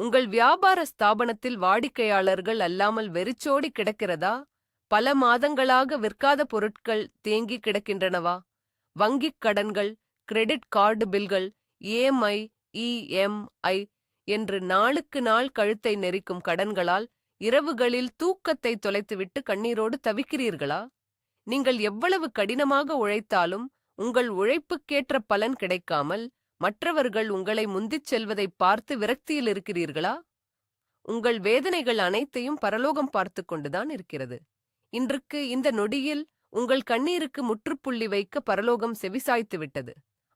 உங்கள் வியாபார ஸ்தாபனத்தில் வாடிக்கையாளர்கள் அல்லாமல் வெறிச்சோடி கிடக்கிறதா? பல மாதங்களாக விற்காத பொருட்கள் தேங்கி கிடக்கின்றனவா? வங்கிக் கடன்கள், கிரெடிட் கார்டு பில்கள், EMI, EMI என்று நாளுக்கு நாள் கழுத்தை நெரிக்கும் கடன்களால் இரவுகளில் தூக்கத்தை தொலைத்துவிட்டு கண்ணீரோடு தவிக்கிறீர்களா? நீங்கள் எவ்வளவு கடினமாக உழைத்தாலும் உங்கள் உழைப்புக்கேற்ற பலன் கிடைக்காமல் மற்றவர்கள் உங்களை முந்திச் செல்வதைப் பார்த்து விரக்தியில் இருக்கிறீர்களா? உங்கள் வேதனைகள் அனைத்தையும் பரலோகம் பார்த்து கொண்டுதான் இருக்கிறது. இன்றுக்கு இந்த நொடியில் உங்கள் கண்ணீருக்கு முற்றுப்புள்ளி வைக்க பரலோகம் செவிசாய்த்து விட்டது.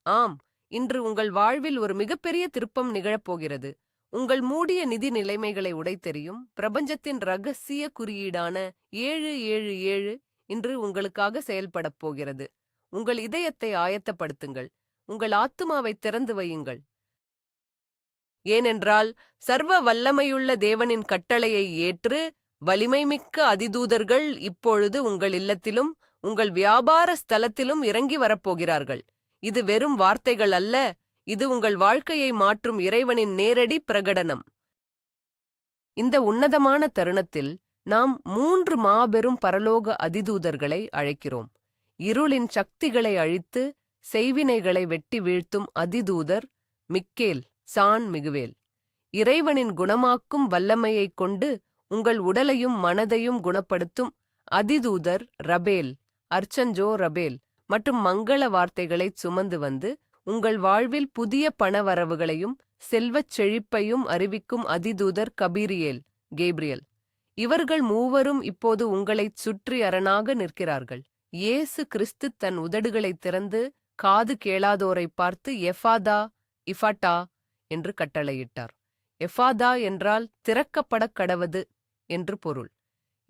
ஆம், இன்று உங்கள் வாழ்வில் ஒரு மிகப்பெரிய திருப்பம் நிகழப்போகிறது. உங்கள் மூடிய நிதி நிலைமைகளை உடைத்தெறியும் பிரபஞ்சத்தின் ரகசிய குறியீடான 777 இன்று உங்களுக்காக செயல்படப் போகிறது. உங்கள் இதயத்தை ஆயத்தப்படுத்துங்கள். உங்கள் ஆத்துமாவை திறந்து வையுங்கள். ஏனென்றால் சர்வ வல்லமையுள்ள தேவனின் கட்டளையை ஏற்று வலிமைமிக்க அதிதூதர்கள் இப்பொழுது உங்கள் இல்லத்திலும் உங்கள் வியாபார ஸ்தலத்திலும் இறங்கி வரப்போகிறார்கள். இது வெறும் வார்த்தைகள் அல்ல, இது உங்கள் வாழ்க்கையை மாற்றும் இறைவனின் நேரடி பிரகடனம். இந்த உன்னதமான தருணத்தில் நாம் 3 மாபெரும் பரலோக அதிதூதர்களை அழைக்கிறோம். இருளின் சக்திகளை அழித்து செய்வினைகளை வெட்டி வீழ்த்தும் அதிதூதர் மிக்கேல், சான் மிகுவேல். இறைவனின் குணமாக்கும் வல்லமையைக் கொண்டு உங்கள் உடலையும் மனதையும் குணப்படுத்தும் அதிதூதர் ரபேல், அர்ச்சஞ்சோ ரபேல் மற்றும் மங்கள வார்த்தைகளைச் சுமந்து வந்து உங்கள் வாழ்வில் புதிய பணவரவுகளையும் செல்வச் செழிப்பையும் அறிவிக்கும் அதிதூதர் கபீரியேல், கேப்ரியல். இவர்கள் மூவரும் இப்போது உங்களைச் சுற்றி அரணாக நிற்கிறார்கள். இயேசு கிறிஸ்து தன் உதடுகளைத் திறந்து காது கேளாதோரைப் பார்த்து எஃபாதா, இஃபாட்டா என்று கட்டளையிட்டார். எஃபாதா என்றால் திறக்கப்படக் கடவது என்று பொருள்.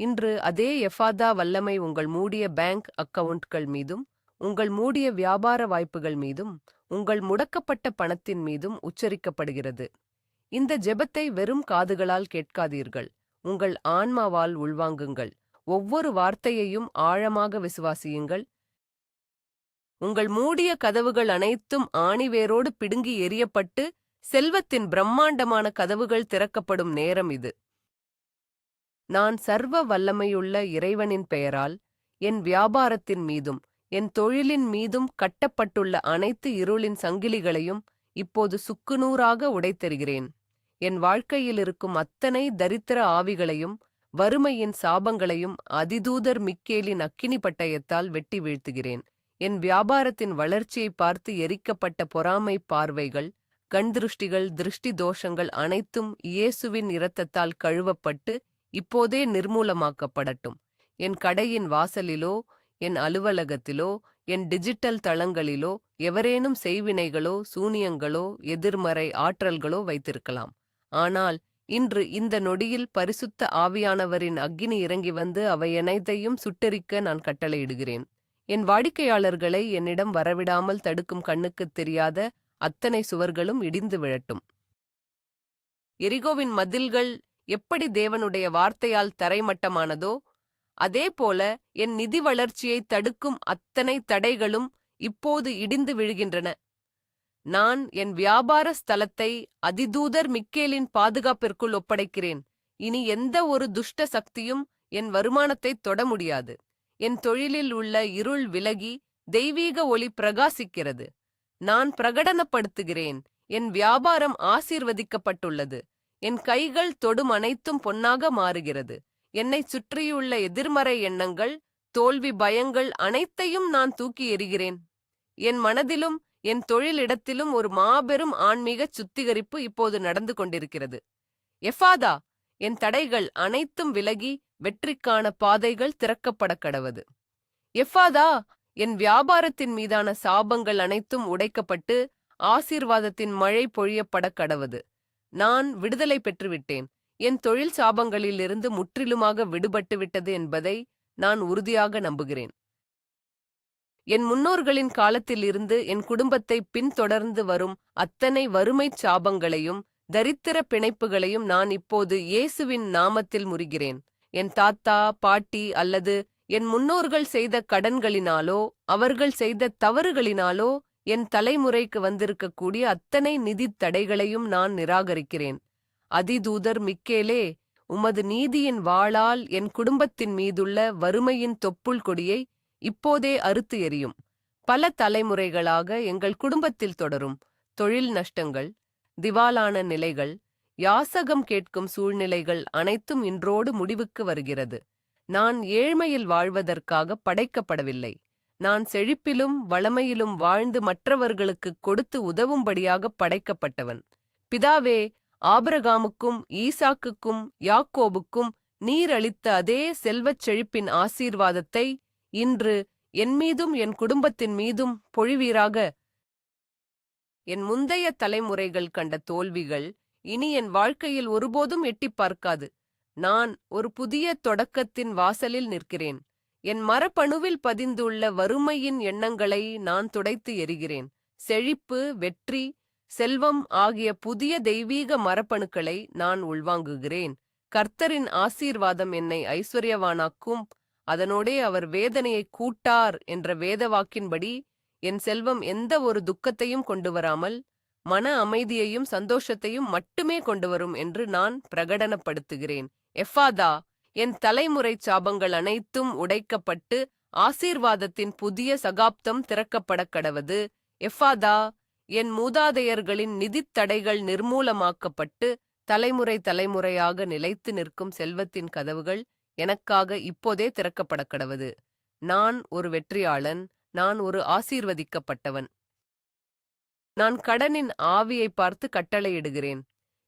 இன்று அதே எஃபாதா வல்லமை உங்கள் மூடிய பேங்க் அக்கவுண்ட்கள் மீதும் உங்கள் மூடிய வியாபார வாய்ப்புகள் மீதும் உங்கள் முடக்கப்பட்ட பணத்தின் மீதும் உச்சரிக்கப்படுகிறது. இந்த ஜெபத்தை வெறும் காதுகளால் கேட்காதீர்கள், உங்கள் ஆன்மாவால் உள்வாங்குங்கள். ஒவ்வொரு வார்த்தையையும் ஆழமாக விசுவாசியுங்கள். உங்கள் மூடிய கதவுகள் அனைத்தும் ஆணிவேரோடு பிடுங்கி எறியப்பட்டு செல்வத்தின் பிரம்மாண்டமான கதவுகள் திறக்கப்படும் நேரம் இது. நான் சர்வ வல்லமையுள்ள இறைவனின் பெயரால் என் வியாபாரத்தின் மீதும் என் தொழிலின் மீதும் கட்டப்பட்டுள்ள அனைத்து இருளின் சங்கிலிகளையும் இப்போது சுக்குநூறாக உடைத்தெறிகிறேன். என் வாழ்க்கையில் இருக்கும் அத்தனை தரித்திர ஆவிகளையும் வறுமையின் சாபங்களையும் அதிதூதர் மிக்கேலின் அக்கினி பட்டயத்தால் வெட்டி வீழ்த்துகிறேன். என் வியாபாரத்தின் வளர்ச்சியை பார்த்து எரிக்கப்பட்ட பொறாமை பார்வைகள், கண்திருஷ்டிகள், திருஷ்டி தோஷங்கள் அனைத்தும் இயேசுவின் இரத்தத்தால் கழுவப்பட்டு இப்போதே நிர்மூலமாக்கப்படட்டும். என் கடையின் வாசலிலோ என் அலுவலகத்திலோ என் டிஜிட்டல் தளங்களிலோ எவரேனும் செய்வினைகளோ சூனியங்களோ எதிர்மறை ஆற்றல்களோ வைத்திருக்கலாம். ஆனால் இன்று இந்த நொடியில் பரிசுத்த ஆவியானவரின் அக்கினி இறங்கி வந்து அவை அனைத்தையும் சுட்டெரிக்க நான் கட்டளையிடுகிறேன். என் வாடிக்கையாளர்களை என்னிடம் வரவிடாமல் தடுக்கும் கண்ணுக்குத் தெரியாத அத்தனை சுவர்களும் இடிந்து விழட்டும். எரிகோவின் மதில்கள் எப்படி தேவனுடைய வார்த்தையால் தரைமட்டமானதோ அதேபோல என் நிதி வளர்ச்சியை தடுக்கும் அத்தனை தடைகளும் இப்போது இடிந்து விழுகின்றன. நான் என் வியாபார ஸ்தலத்தை அதிதூதர் மிக்கேலின் பாதுகாப்பிற்குள் ஒப்படைக்கிறேன். இனி எந்த ஒரு துஷ்ட சக்தியும் என் வருமானத்தை தொட முடியாது. என் தொழிலில் உள்ள இருள் விலகி தெய்வீக ஒளி பிரகாசிக்கிறது. நான் பிரகடனப்படுத்துகிறேன், என் வியாபாரம் ஆசீர்வதிக்கப்பட்டுள்ளது. என் கைகள் தொடும் அனைத்தும் பொன்னாக மாறுகிறது. என்னை சுற்றியுள்ள எதிர்மறை எண்ணங்கள், தோல்வி பயங்கள் அனைத்தையும் நான் தூக்கி எறிகிறேன். என் மனதிலும் என் தொழிலிடத்திலும் ஒரு மாபெரும் ஆன்மீக சுத்திகரிப்பு இப்போது நடந்து கொண்டிருக்கிறது. எஃபாதா, என் தடைகள் அனைத்தும் விலகி வெற்றிக்கான பாதைகள் திறக்கப்பட கடவது. எஃபாதா, என் வியாபாரத்தின் மீதான சாபங்கள் அனைத்தும் உடைக்கப்பட்டு ஆசீர்வாதத்தின் மழை பொழியப்பட கடவது. நான் விடுதலை பெற்றுவிட்டேன். என் தொழில் சாபங்களிலிருந்து முற்றிலுமாக விடுபட்டு விட்டது என்பதை நான் உறுதியாக நம்புகிறேன். என் முன்னோர்களின் காலத்திலிருந்து என் குடும்பத்தை பின்தொடர்ந்து வரும் அத்தனை வறுமைச் சாபங்களையும் தரித்திர பிணைப்புகளையும் நான் இப்போது இயேசுவின் நாமத்தில் முறிகிறேன். என் தாத்தா, பாட்டி அல்லது என் முன்னோர்கள் செய்த கடன்களினாலோ அவர்கள் செய்த தவறுகளினாலோ என் தலைமுறைக்கு வந்திருக்கக்கூடிய அத்தனை நிதித் தடைகளையும் நான் நிராகரிக்கிறேன். அதிதூதர் மிக்கேலே, உமது நீதியின் வாளால் என் குடும்பத்தின் மீதுள்ள வறுமையின் தொப்புள் கொடியை இப்போதே அறுத்து எறியும். பல தலைமுறைகளாக எங்கள் குடும்பத்தில் தொடரும் தொழில் நஷ்டங்கள், திவாலான நிலைகள், யாசகம் கேட்கும் சூழ்நிலைகள் அனைத்தும் இன்றோடு முடிவுக்கு வருகிறது. நான் ஏழ்மையில் வாழ்வதற்காக படைக்கப்படவில்லை. நான் செழிப்பிலும் வளமையிலும் வாழ்ந்து மற்றவர்களுக்கு கொடுத்து உதவும்படியாக படைக்கப்பட்டவன். பிதாவே, ஆபிரகாமுக்கும் ஈசாக்குக்கும் யாக்கோபுக்கும் நீர் அளித்த அதே செல்வச் செழிப்பின் ஆசீர்வாதத்தை இன்று என் மீதும் என் குடும்பத்தின் மீதும் பொழிவீராக. என் முந்தைய தலைமுறைகள் கண்ட தோல்விகள் இனி என் வாழ்க்கையில் ஒருபோதும் எட்டிப் பார்க்காது. நான் ஒரு புதிய தொடக்கத்தின் வாசலில் நிற்கிறேன். என் மரபணுவில் பதிந்துள்ள வறுமையின் எண்ணங்களை நான் துடைத்து எறிகிறேன். செழிப்பு, வெற்றி, செல்வம் ஆகிய புதிய தெய்வீக மரபணுக்களை நான் உள்வாங்குகிறேன். கர்த்தரின் ஆசீர்வாதம் என்னை ஐஸ்வர்யவானாக்கும், அதனோடே அவர் வேதனையை கூட்டார் என்ற வேதவாக்கின்படி என் செல்வம் எந்த ஒரு துக்கத்தையும் கொண்டு வராமல் மன அமைதியையும் சந்தோஷத்தையும் மட்டுமே கொண்டுவரும் என்று நான் பிரகடனப்படுத்துகிறேன். எஃபாதா, என் தலைமுறை சாபங்கள் அனைத்தும் உடைக்கப்பட்டு ஆசீர்வாதத்தின் புதிய சகாப்தம் திறக்கப்படக் கடவது. எஃபாதா, என் மூதாதையர்களின் நிதித் தடைகள் நிர்மூலமாக்கப்பட்டு தலைமுறை தலைமுறையாக நிலைத்து நிற்கும் செல்வத்தின் கதவுகள் எனக்காக இப்போதே திறக்கப்படக் கடவது. நான் ஒரு வெற்றியாளன். நான் ஒரு ஆசீர்வதிக்கப்பட்டவன். நான் கடனின் ஆவியை பார்த்து கட்டளையிடுகிறேன்.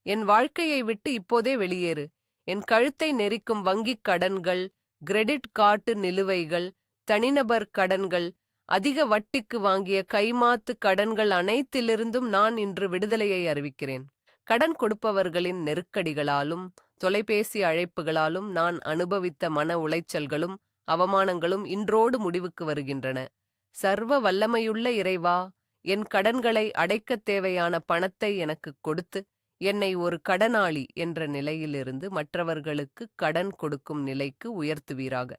என் வாழ்க்கையை விட்டு இப்போதே வெளியேறு. என் கழுத்தை நெரிக்கும் வங்கிக் கடன்கள், கிரெடிட் கார்டு நிலுவைகள், தனிநபர் கடன்கள், அதிக வட்டிக்கு வாங்கிய கைமாத்து கடன்கள் அனைத்திலிருந்தும் நான் இன்று விடுதலையை அறிவிக்கிறேன். கடன் கொடுப்பவர்களின் நெருக்கடிகளாலும் தொலைபேசி அழைப்புகளாலும் நான் அனுபவித்த மன உளைச்சல்களும் அவமானங்களும் இன்றோடு முடிவுக்கு வருகின்றன. சர்வ வல்லமையுள்ள இறைவா, என் கடன்களை அடைக்கத் தேவையான பணத்தை எனக்குக் கொடுத்து என்னை ஒரு கடனாளி என்ற நிலையிலிருந்து மற்றவர்களுக்கு கடன் கொடுக்கும் நிலைக்கு உயர்த்துவீராக.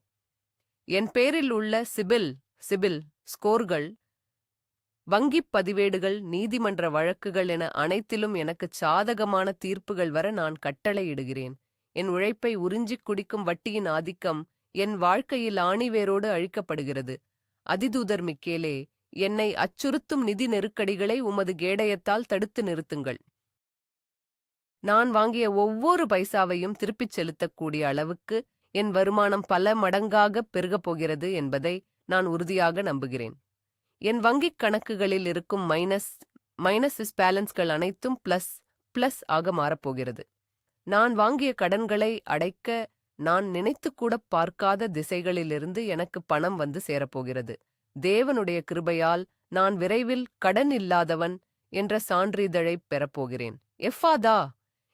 என் பேரில் உள்ள சிபில் ஸ்கோர்கள், வங்கிப் பதிவேடுகள், நீதிமன்ற வழக்குகள் என அனைத்திலும் எனக்குச் சாதகமான தீர்ப்புகள் வர நான் கட்டளையிடுகிறேன். என் உழைப்பை உறிஞ்சிக் குடிக்கும் வட்டியின் ஆதிக்கம் என் வாழ்க்கையில் ஆணிவேரோடு அழிக்கப்படுகிறது. அதிதூதர் மிக்கேலே, என்னை அச்சுறுத்தும் நிதி நெருக்கடிகளை உமது கேடயத்தால் தடுத்து நிறுத்துங்கள். நான் வாங்கிய ஒவ்வொரு பைசாவையும் திருப்பிச் செலுத்தக்கூடிய அளவுக்கு என் வருமானம் பல மடங்காகப் பெருகப் போகிறது என்பதை நான் உறுதியாக நம்புகிறேன். என் வங்கிக் கணக்குகளில் இருக்கும் மைனஸ் பேலன்ஸ்கள் அனைத்தும் பிளஸ் ஆக மாறப்போகிறது. நான் வாங்கிய கடன்களை அடைக்க நான் நினைத்துக்கூட பார்க்காத திசைகளிலிருந்து எனக்கு பணம் வந்து சேரப்போகிறது. தேவனுடைய கிருபையால் நான் விரைவில் கடன் இல்லாதவன் என்ற சான்றிதழைப் பெறப்போகிறேன். எஃபாதா,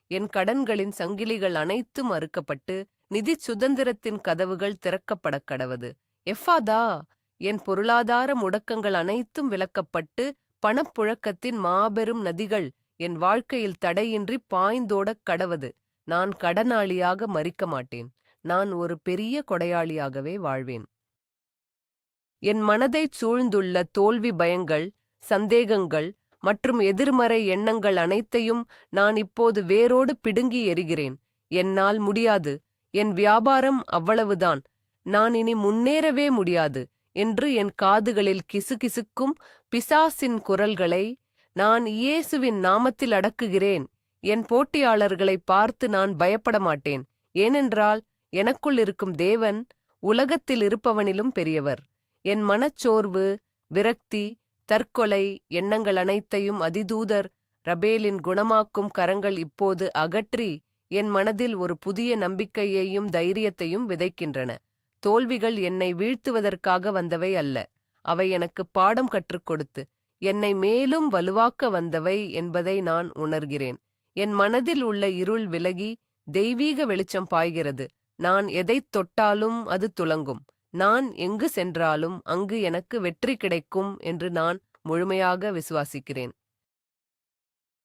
என் கடன்களின் சங்கிலிகள் அனைத்தும் அறுக்கப்பட்டு நிதி சுதந்திரத்தின் கதவுகள் திறக்கப்படக் கடவது. எஃபாதா, என் பொருளாதார முடக்கங்கள் அனைத்தும் விலக்கப்பட்டு பணப்புழக்கத்தின் மாபெரும் நதிகள் என் வாழ்க்கையில் தடையின்றி பாய்ந்தோடக் கடவது. நான் கடனாளியாக மரிக்க மாட்டேன். நான் ஒரு பெரிய கொடையாளியாகவே வாழ்வேன். என் மனதைச் சூழ்ந்துள்ள தோல்வி பயங்கள், சந்தேகங்கள் மற்றும் எதிர்மறை எண்ணங்கள் அனைத்தையும் நான் இப்போது வேரோடு பிடுங்கி எறிகிறேன். என்னால் முடியாது, என் வியாபாரம் அவ்வளவுதான், நான் இனி முன்னேறவே முடியாது என்று என் காதுகளில் கிசுகிசுக்கும் பிசாசின் குரல்களை நான் இயேசுவின் நாமத்தில் அடக்குகிறேன். என் போட்டியாளர்களை பார்த்து நான் பயப்பட மாட்டேன். ஏனென்றால் எனக்குள் இருக்கும் தேவன் உலகத்தில் இருப்பவனிலும் பெரியவர். என் மனச்சோர்வு, விரக்தி, தற்கொலை எண்ணங்கள் அனைத்தையும் அதிதூதர் ரபேலின் குணமாக்கும் கரங்கள் இப்போது அகற்றி என் மனதில் ஒரு புதிய நம்பிக்கையையும் தைரியத்தையும் விதைக்கின்றன. தோல்விகள் என்னை வீழ்த்துவதற்காக வந்தவை அல்ல, அவை எனக்கு பாடம் கற்றுக் கொடுத்து என்னை மேலும் வலுவாக்க வந்தவை என்பதை நான் உணர்கிறேன். என் மனதில் உள்ள இருள் விலகி தெய்வீக வெளிச்சம் பாய்கிறது. நான் எதைத் தொட்டாலும் அது துலங்கும். நான் எங்கு சென்றாலும் அங்கு எனக்கு வெற்றி கிடைக்கும் என்று நான் முழுமையாக விசுவாசிக்கிறேன்.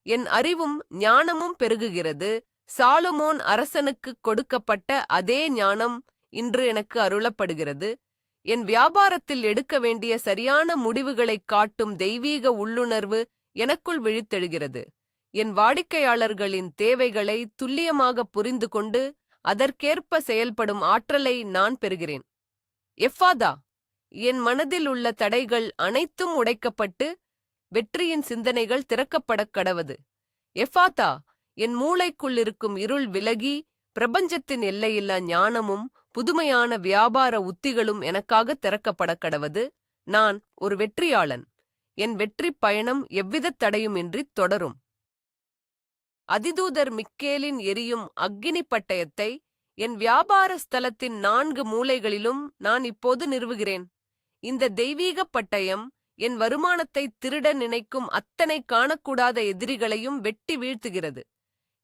என் அறிவும் ஞானமும் பெருகுகிறது. சாலமோன் அரசனுக்கு கொடுக்கப்பட்ட அதே ஞானம் இன்று எனக்கு அருளப்படுகிறது. என் வியாபாரத்தில் எடுக்க வேண்டிய சரியான முடிவுகளைக் காட்டும் தெய்வீக உள்ளுணர்வு எனக்குள் விழித்தெழுகிறது. என் வாடிக்கையாளர்களின் தேவைகளை துல்லியமாக புரிந்து கொண்டு அதற்கேற்ப செயல்படும் ஆற்றலை நான் பெறுகிறேன். எஃபாதா, என் மனதில் உள்ள தடைகள் அனைத்தும் உடைக்கப்பட்டு வெற்றியின் சிந்தனைகள் திறக்கப்படக் கடவது. எஃபாதா, என் மூளைக்குள்ளிருக்கும் இருள் விலகி பிரபஞ்சத்தின் எல்லையில்லா ஞானமும் புதுமையான வியாபார உத்திகளும் எனக்காக திறக்கப்படக் கடவது. நான் ஒரு வெற்றியாளன். என் வெற்றிப் பயணம் எவ்விதத் தடையுமின்றி தொடரும். அதிதூதர் மிக்கேலின் எரியும் அக்கினி பட்டயத்தை என் வியாபார ஸ்தலத்தின் 4 மூலைகளிலும் நான் இப்போது நிறுவுகிறேன். இந்த தெய்வீக பட்டயம் என் வருமானத்தை திருட நினைக்கும் அத்தனை காணக்கூடாத எதிரிகளையும் வெட்டி வீழ்த்துகிறது.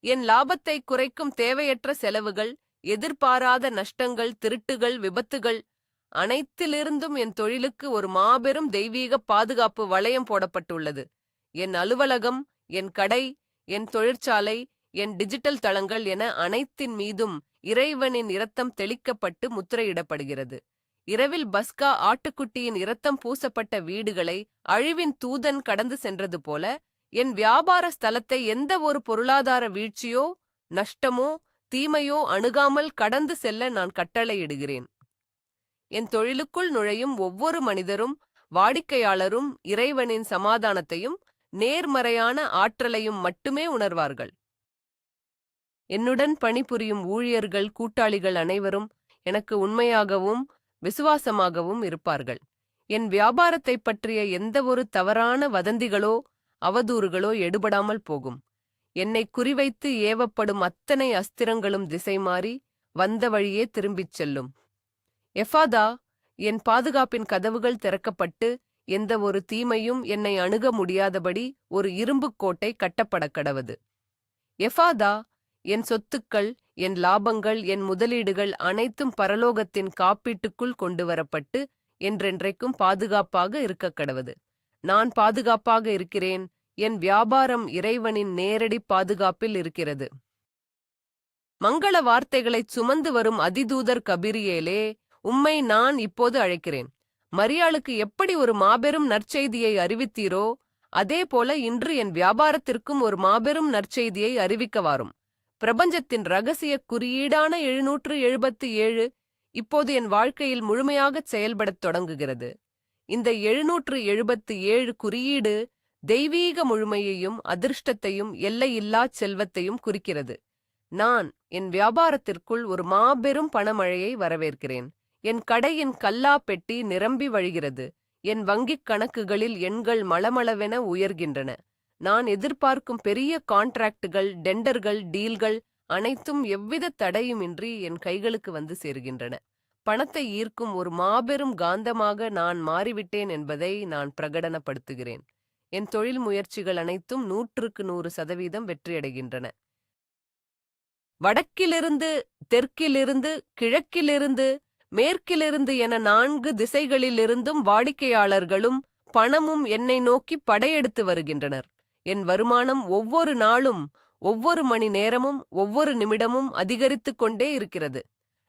என் லாபத்தை குறைக்கும் தேவையற்ற செலவுகள், எதிர்பாராத நஷ்டங்கள், திருட்டுகள், விபத்துகள் அனைத்திலிருந்தும் என் தொழிலுக்கு ஒரு மாபெரும் தெய்வீக பாதுகாப்பு வளையம் போடப்பட்டுள்ளது. என் அலுவலகம், என் கடை, என் தொழிற்சாலை, என் டிஜிட்டல் தளங்கள் என அனைத்தின் மீதும் இறைவனின் இரத்தம் தெளிக்கப்பட்டு முத்திரையிடப்படுகிறது. இரவில் பஸ்கா ஆட்டுக்குட்டியின் இரத்தம் பூசப்பட்ட வீடுகளை அழிவின் தூதன் கடந்து சென்றது போல என் வியாபார ஸ்தலத்தை எந்த ஒரு பொருளாதார வீழ்ச்சியோ நஷ்டமோ தீமையோ அணுகாமல் கடந்து செல்ல நான் கட்டளையிடுகிறேன். என் தொழிலுக்குள் நுழையும் ஒவ்வொரு மனிதரும் வாடிக்கையாளரும் இறைவனின் சமாதானத்தையும் நேர்மறையான ஆற்றலையும் மட்டுமே உணர்வார்கள். என்னுடன் பணிபுரியும் ஊழியர்கள், கூட்டாளிகள் அனைவரும் எனக்கு உண்மையாகவும் விசுவாசமாகவும் இருப்பார்கள். என் வியாபாரத்தைப் பற்றிய எந்தவொரு தவறான வதந்திகளோ அவதூறுகளோ எடுபடாமல் போகும். என்னை குறிவைத்து ஏவப்படும் அத்தனை அஸ்திரங்களும் திசை மாறி வந்த வழியே திரும்பிச் செல்லும். எஃபாதா, என் பாதுகாப்பின் கதவுகள் திறக்கப்பட்டு எந்த ஒரு தீமையும் என்னை அணுக முடியாதபடி ஒரு இரும்புக் கோட்டை கட்டப்படக் கடவது. எஃபாதா, என் சொத்துக்கள், என் லாபங்கள், என் முதலீடுகள் அனைத்தும் பரலோகத்தின் காப்பீட்டுக்குள் கொண்டுவரப்பட்டு என்றென்றைக்கும் பாதுகாப்பாக இருக்கக் கடவது. நான் பாதுகாப்பாக இருக்கிறேன். என் வியாபாரம் இறைவனின் நேரடி பாதுகாப்பில் இருக்கிறது. மங்கள வார்த்தைகளைச் சுமந்து வரும் அதிதூதர் கபிரியேலே, உம்மை நான் இப்போது அழைக்கிறேன். மரியாளுக்கு எப்படி ஒரு மாபெரும் நற்செய்தியை அறிவித்தீரோ அதேபோல இன்று என் வியாபாரத்திற்கும் ஒரு மாபெரும் நற்செய்தியை அறிவிக்க வாரும். பிரபஞ்சத்தின் இரகசிய குறியீடான 777 இப்போது என் வாழ்க்கையில் முழுமையாகச் செயல்படத் தொடங்குகிறது. இந்த 777 குறியீடு தெய்வீக முழுமையையும் அதிர்ஷ்டத்தையும் எல்லையில்லாச் செல்வத்தையும் குறிக்கிறது. நான் என் வியாபாரத்திற்குள் ஒரு மாபெரும் பணமழையை வரவேற்கிறேன். என் கடையின் கல்லா பெட்டி நிரம்பி வழிகிறது. என் வங்கிக் கணக்குகளில் எண்கள் மளமளவென உயர்கின்றன. நான் எதிர்பார்க்கும் பெரிய கான்ட்ராக்டுகள், டெண்டர்கள், டீல்கள் அனைத்தும் எவ்வித தடையுமின்றி என் கைகளுக்கு வந்து சேருகின்றன. பணத்தை ஈர்க்கும் ஒரு மாபெரும் காந்தமாக நான் மாறிவிட்டேன் என்பதை நான் பிரகடனப்படுத்துகிறேன். என் தொழில் முயற்சிகள் அனைத்தும் 100க்கு 100% வெற்றியடைகின்றன. வடக்கிலிருந்து, தெற்கிலிருந்து, கிழக்கிலிருந்து, மேற்கிலிருந்து என 4 திசைகளிலிருந்தும் வாடிக்கையாளர்களும் பணமும் என்னை நோக்கி படையெடுத்து வருகின்றனர். என் வருமானம் ஒவ்வொரு நாளும், ஒவ்வொரு மணி நேரமும், ஒவ்வொரு நிமிடமும் அதிகரித்துக் கொண்டே இருக்கிறது.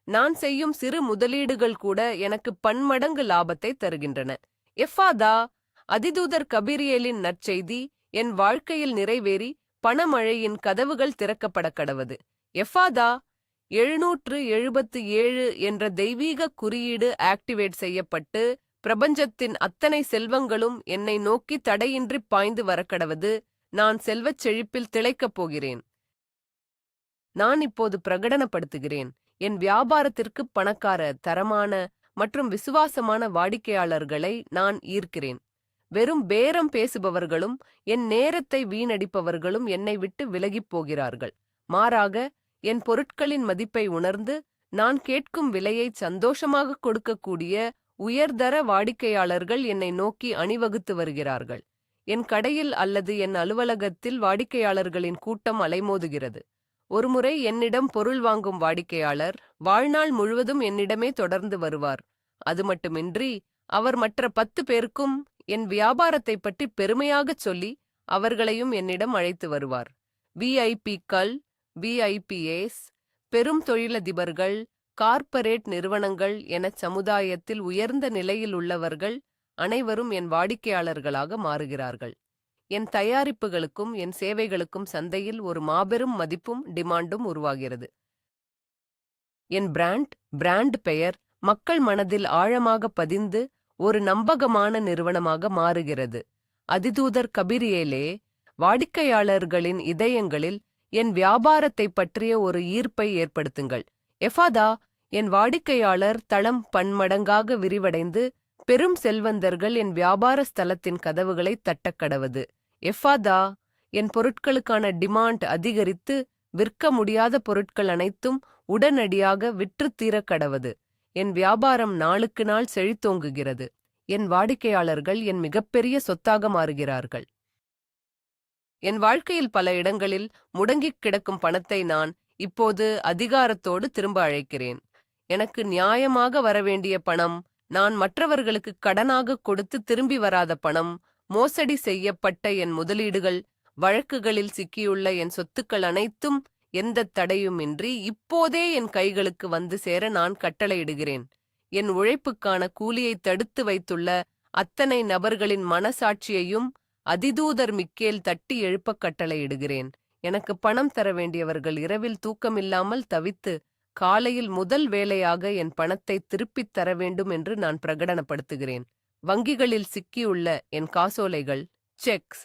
நான் செய்யும் சிறு முதலீடுகள் கூட எனக்கு பன்மடங்கு லாபத்தை தருகின்றன. எஃபாதா, அதிதூதர் கபிரியேலின் நற்செய்தி என் வாழ்க்கையில் நிறைவேறி பணமழையின் கதவுகள் திறக்கப்படக் கடவது. எஃபாதா, 777 என்ற தெய்வீக குறியீடு ஆக்டிவேட் செய்யப்பட்டு பிரபஞ்சத்தின் அத்தனை செல்வங்களும் என்னை நோக்கி தடையின்றி பாய்ந்து வரக்கடவது. நான் செல்வச் செழிப்பில் திளைக்கப் போகிறேன். நான் இப்போது பிரகடனப்படுத்துகிறேன். என் வியாபாரத்திற்கு பணக்கார, தரமான மற்றும் விசுவாசமான வாடிக்கையாளர்களை நான் ஈர்க்கிறேன். வெறும் பேரம் பேசுபவர்களும் என் நேரத்தை வீணடிப்பவர்களும் என்னை விட்டு விலகிப் போகிறார்கள். மாறாக என் பொருட்களின் மதிப்பை உணர்ந்து நான் கேட்கும் விலையை சந்தோஷமாக கொடுக்கக்கூடிய உயர்தர வாடிக்கையாளர்கள் என்னை நோக்கி அணிவகுத்து வருகிறார்கள். என் கடையில் அல்லது என் அலுவலகத்தில் வாடிக்கையாளர்களின் கூட்டம் அலைமோதுகிறது. ஒருமுறை என்னிடம் பொருள் வாங்கும் வாடிக்கையாளர் வாழ்நாள் முழுவதும் என்னிடமே தொடர்ந்து வருவார். அது மட்டுமின்றி அவர் மற்ற 10 பேருக்கும் என் வியாபாரத்தைப் பற்றி பெருமையாகச் சொல்லி அவர்களையும் என்னிடம் அழைத்து வருவார். விஐபிக்கள், விஐபிஏஸ், பெரும் தொழிலதிபர்கள், கார்ப்பரேட் நிறுவனங்கள் என சமுதாயத்தில் உயர்ந்த நிலையில் உள்ளவர்கள் அனைவரும் என் வாடிக்கையாளர்களாக மாறுகிறார்கள். என் தயாரிப்புகளுக்கும் என் சேவைகளுக்கும் சந்தையில் ஒரு மாபெரும் மதிப்பும் டிமாண்டும் உருவாகிறது. என் பிராண்ட் பெயர் மக்கள் மனதில் ஆழமாக பதிந்து ஒரு நம்பகமான நிறுவனமாக மாறுகிறது. அதிதூதர் கபிரியேலே, வாடிக்கையாளர்களின் இதயங்களில் என் வியாபாரத்தை பற்றிய ஒரு ஈர்ப்பை ஏற்படுத்துங்கள். எஃபாதா, என் வாடிக்கையாளர் தளம் பன்மடங்காக விரிவடைந்து பெரும் செல்வந்தர்கள் என் வியாபார ஸ்தலத்தின் கதவுகளை தட்டக்கடவது. எஃபாதா, என் பொருட்களுக்கான டிமாண்ட் அதிகரித்து விற்க முடியாத பொருட்கள் அனைத்தும் உடனடியாக விற்றுத்தீரக் கடவது. என் வியாபாரம் நாளுக்கு நாள் செழித்தோங்குகிறது. என் வாடிக்கையாளர்கள் என் மிகப்பெரிய சொத்தாக மாறுகிறார்கள். என் வாழ்க்கையில் பல இடங்களில் முடங்கிக் கிடக்கும் பணத்தை நான் இப்போது அதிகாரத்தோடு திரும்ப அழைக்கிறேன். எனக்கு நியாயமாக வரவேண்டிய பணம், நான் மற்றவர்களுக்கு கடனாக கொடுத்து திரும்பி வராத பணம், மோசடி செய்யப்பட்ட என் முதலீடுகள், வழக்குகளில் சிக்கியுள்ள என் சொத்துக்கள் அனைத்தும் எந்தத் தடையுமின்றி இப்போதே என் கைகளுக்கு வந்து சேர நான் கட்டளையிடுகிறேன். என் உழைப்புக்கான கூலியை தடுத்து வைத்துள்ள அத்தனை நபர்களின் மனசாட்சியையும் அதிதூதர் மிக்கேல் தட்டி எழுப்பக் கட்டளையிடுகிறேன். எனக்கு பணம் தர வேண்டியவர்கள் இரவில் தூக்கமில்லாமல் தவித்து காலையில் முதல் வேலையாக என் பணத்தை திருப்பித் தர வேண்டும் என்று நான் பிரகடனப்படுத்துகிறேன். வங்கிகளில் சிக்கியுள்ள என் காசோலைகள், செக்ஸ்,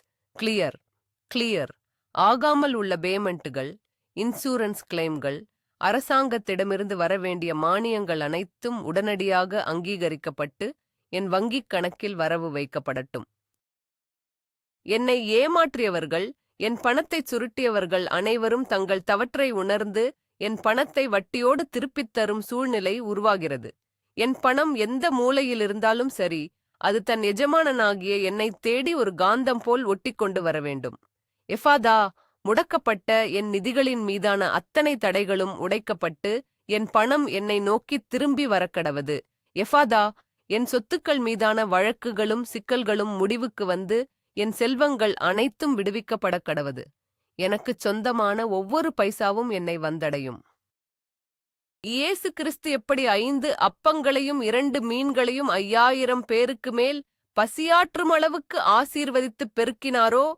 கிளியர் ஆகாமல் உள்ள பேமெண்ட்டுகள், இன்சூரன்ஸ் கிளைம்கள், அரசாங்கத்திடமிருந்து வரவேண்டிய மானியங்கள் அனைத்தும் உடனடியாக அங்கீகரிக்கப்பட்டு என் வங்கிக் கணக்கில் வரவு வைக்கப்படட்டும். என்னை ஏமாற்றியவர்கள், என் பணத்தைச் சுருட்டியவர்கள் அனைவரும் தங்கள் தவற்றை உணர்ந்து என் பணத்தை வட்டியோடு திருப்பித் தரும் சூழ்நிலை உருவாகிறது. என் பணம் எந்த மூலையிலிருந்தாலும் சரி, அது தன் எஜமானனாகிய என்னை தேடி ஒரு காந்தம் போல் ஒட்டிக்கொண்டு வர வேண்டும். எஃபாதா, முடக்கப்பட்ட என் நிதிகளின் மீதான அத்தனை தடைகளும் உடைக்கப்பட்டு என் பணம் என்னை நோக்கி திரும்பி வரக்கடவது. எஃபாதா, என் சொத்துக்கள் மீதான வழக்குகளும் சிக்கல்களும் முடிவுக்கு வந்து என் செல்வங்கள் அனைத்தும் விடுவிக்கப்படக் கடவது. எனக்குச் சொந்தமான ஒவ்வொரு பைசாவும் என்னை வந்தடையும். இயேசு கிறிஸ்து எப்படி 5 அப்பங்களையும் 2 மீன்களையும் 5000 பேருக்கு மேல் பசியாற்றும் அளவுக்கு ஆசீர்வதித்துப் பெருக்கினாரோ,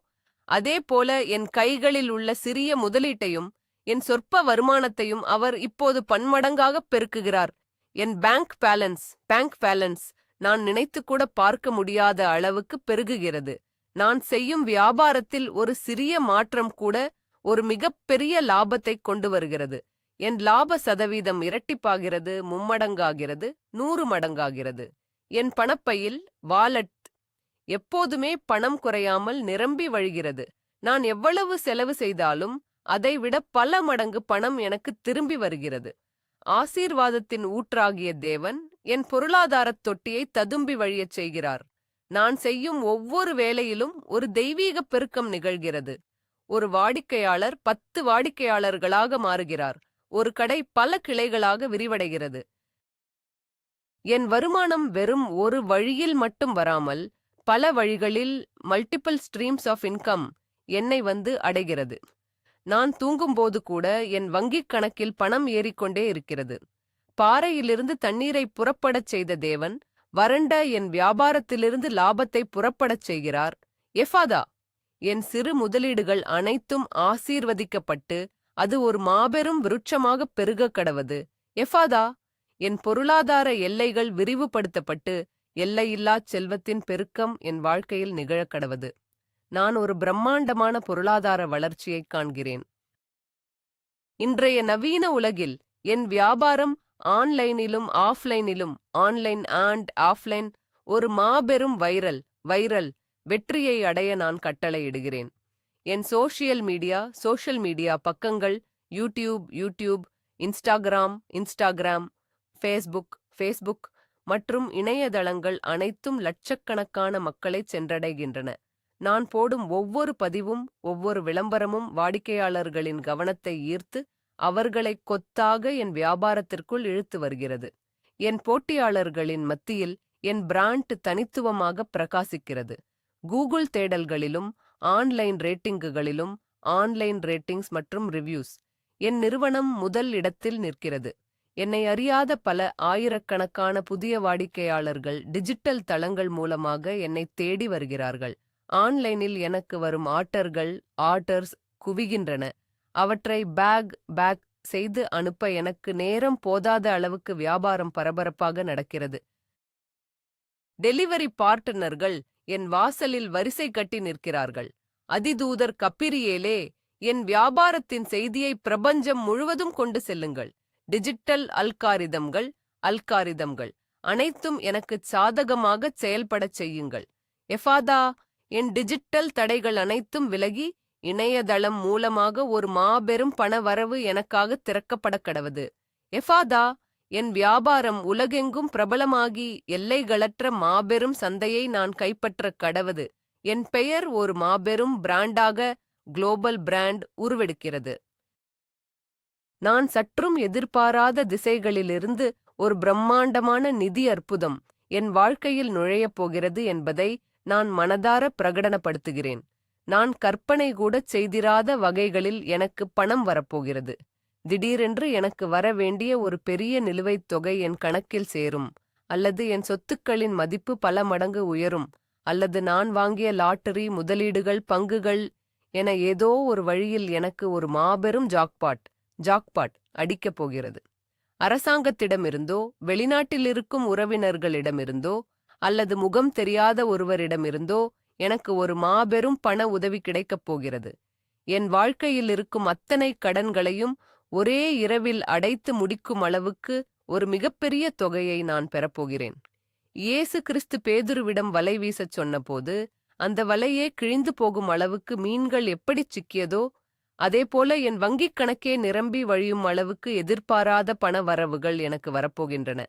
அதேபோல என் கைகளில் உள்ள சிறிய முதலீட்டையும் என் சொற்ப வருமானத்தையும் அவர் இப்போது பன்மடங்காகப் பெருக்குகிறார். என் பேங்க் பேலன்ஸ் நான் நினைத்துக்கூட பார்க்க முடியாத அளவுக்கு பெருகுகிறது. நான் செய்யும் வியாபாரத்தில் ஒரு சிறிய மாற்றம் கூட ஒரு மிகப்பெரிய லாபத்தைக் கொண்டு வருகிறது. என் லாப சதவீதம் இரட்டிப்பாகிறது, மும்மடங்காகிறது, 100 மடங்காகிறது. என் பணப்பையில் வாலெட் எப்போதுமே பணம் குறையாமல் நிரம்பி வழிகிறது. நான் எவ்வளவு செலவு செய்தாலும் அதைவிட பல மடங்கு பணம் எனக்கு திரும்பி வருகிறது. ஆசீர்வாதத்தின் ஊற்றாகிய தேவன் என் பொருளாதாரத் தொட்டியை ததும்பி வழியச் செய்கிறார். நான் செய்யும் ஒவ்வொரு வேலையிலும் ஒரு தெய்வீக பெருக்கம் நிகழ்கிறது. ஒரு வாடிக்கையாளர் 10 வாடிக்கையாளர்களாக மாறுகிறார். ஒரு கடை பல கிளைகளாக விரிவடைகிறது. என் வருமானம் வெறும் ஒரு வழியில் மட்டும் வராமல் பல வழிகளில் மல்டிபிள் ஸ்ட்ரீம்ஸ் ஆஃப் இன்கம் என்னை வந்து அடைகிறது. நான் தூங்கும்போது கூட என் வங்கிக் கணக்கில் பணம் ஏறிக்கொண்டே இருக்கிறது. பாறையிலிருந்து தண்ணீரை புறப்படச் செய்த தேவன் வறண்ட என் வியாபாரத்திலிருந்து லாபத்தை புறப்படச் செய்கிறார். எஃபாதா, என் சிறு முதலீடுகள் அனைத்தும் ஆசீர்வதிக்கப்பட்டு அது ஒரு மாபெரும் விருட்சமாகப் பெருகக் கடவது. எஃபாதா, என் பொருளாதார எல்லைகள் விரிவுபடுத்தப்பட்டு எல்லையில்லாச் செல்வத்தின் பெருக்கம் என் வாழ்க்கையில் நிகழக்கடவது. நான் ஒரு பிரம்மாண்டமான பொருளாதார வளர்ச்சியைக் காண்கிறேன். இன்றைய நவீன உலகில் என் வியாபாரம் ஆன்லைனிலும் ஆஃப்லைனிலும், ஆன்லைன் அண்ட் ஆஃப்லைன், ஒரு மாபெரும் வைரல் வெற்றியை அடைய நான் கட்டளையிடுகிறேன். என் சோஷியல் மீடியா பக்கங்கள், யூடியூப், இன்ஸ்டாகிராம், ஃபேஸ்புக் மற்றும் இணையதளங்கள் அனைத்தும் லட்சக்கணக்கான மக்களை சென்றடைகின்றன. நான் போடும் ஒவ்வொரு பதிவும், ஒவ்வொரு விளம்பரமும் வாடிக்கையாளர்களின் கவனத்தை ஈர்த்து அவர்களை கொத்தாக என் வியாபாரத்திற்குள் இழுத்து வருகிறது. என் போட்டியாளர்களின் மத்தியில் என் பிராண்ட் தனித்துவமாக பிரகாசிக்கிறது. கூகுள் தேடல்களிலும் ஆன்லைன் ரேட்டிங்குகளிலும் ஆன்லைன் ரேட்டிங்ஸ் மற்றும் ரிவ்யூஸ் என் நிறுவனம் முதல் இடத்தில் நிற்கிறது. என்னை அறியாத பல ஆயிரக்கணக்கான புதிய வாடிக்கையாளர்கள் டிஜிட்டல் தளங்கள் மூலமாக என்னை தேடி வருகிறார்கள். ஆன்லைனில் எனக்கு வரும் ஆர்டர்ஸ் குவிகின்றன. அவற்றை பேக் செய்து அனுப்ப எனக்கு நேரம் போதாத அளவுக்கு வியாபாரம் பரபரப்பாக நடக்கிறது. டெலிவரி பார்ட்னர்கள் என் வாசலில் வரிசை கட்டி நிற்கிறார்கள். அதிதூதர் கப்பிரியேலே, என் வியாபாரத்தின் செய்தியை பிரபஞ்சம் முழுவதும் கொண்டு செல்லுங்கள். டிஜிட்டல் அல்காரிதம்கள் அனைத்தும் எனக்கு சாதகமாகச் செயல்படச் செய்யுங்கள். எஃபாதா, என் டிஜிட்டல் தடைகள் அனைத்தும் விலகி இணையதளம் மூலமாக ஒரு மாபெரும் பணவரவு எனக்காக திறக்கப்பட கடவது. எஃபாதா, என் வியாபாரம் உலகெங்கும் பிரபலமாகி எல்லைகளற்ற மாபெரும் சந்தையை நான் கைப்பற்ற கடவது. என் பெயர் ஒரு மாபெரும் பிராண்டாக, குளோபல் பிராண்ட் உருவெடுக்கிறது. நான் சற்றும் எதிர்பாராத திசைகளிலிருந்து ஒரு பிரம்மாண்டமான நிதி அற்புதம் என் வாழ்க்கையில் நுழையப் போகிறது என்பதை நான் மனதார பிரகடனப்படுத்துகிறேன். நான் கற்பனை கூடச் செய்திராத வகைகளில் எனக்கு பணம் வரப்போகிறது. திடீரென்று எனக்கு வர வேண்டிய ஒரு பெரிய நிலுவைத் தொகை என் கணக்கில் சேரும், அல்லது என் சொத்துக்களின் மதிப்பு பல மடங்கு உயரும், அல்லது நான் வாங்கிய லாட்டரி, முதலீடுகள், பங்குகள் என ஏதோ ஒரு வழியில் எனக்கு ஒரு மாபெரும் ஜாக்பாட் அடிக்கப் போகிறது. அரசாங்கத்திடமிருந்தோ, வெளிநாட்டிலிருக்கும் உறவினர்களிடமிருந்தோ, அல்லது முகம் தெரியாத ஒருவரிடமிருந்தோ எனக்கு ஒரு மாபெரும் பண உதவி கிடைக்கப் போகிறது. என் வாழ்க்கையில் இருக்கும் அத்தனை கடன்களையும் ஒரே இரவில் அடைத்து முடிக்கும் அளவுக்கு ஒரு மிகப்பெரிய தொகையை நான் பெறப்போகிறேன். இயேசு கிறிஸ்து பேதுருவிடம் வலை வீசச் சொன்னபோது அந்த வலையே கிழிந்து போகும் அளவுக்கு மீன்கள் எப்படிச் சிக்கியதோ, அதேபோல என் வங்கிக் கணக்கே நிரம்பி வழியும் அளவுக்கு எதிர்பாராத பண வரவுகள் எனக்கு வரப்போகின்றன.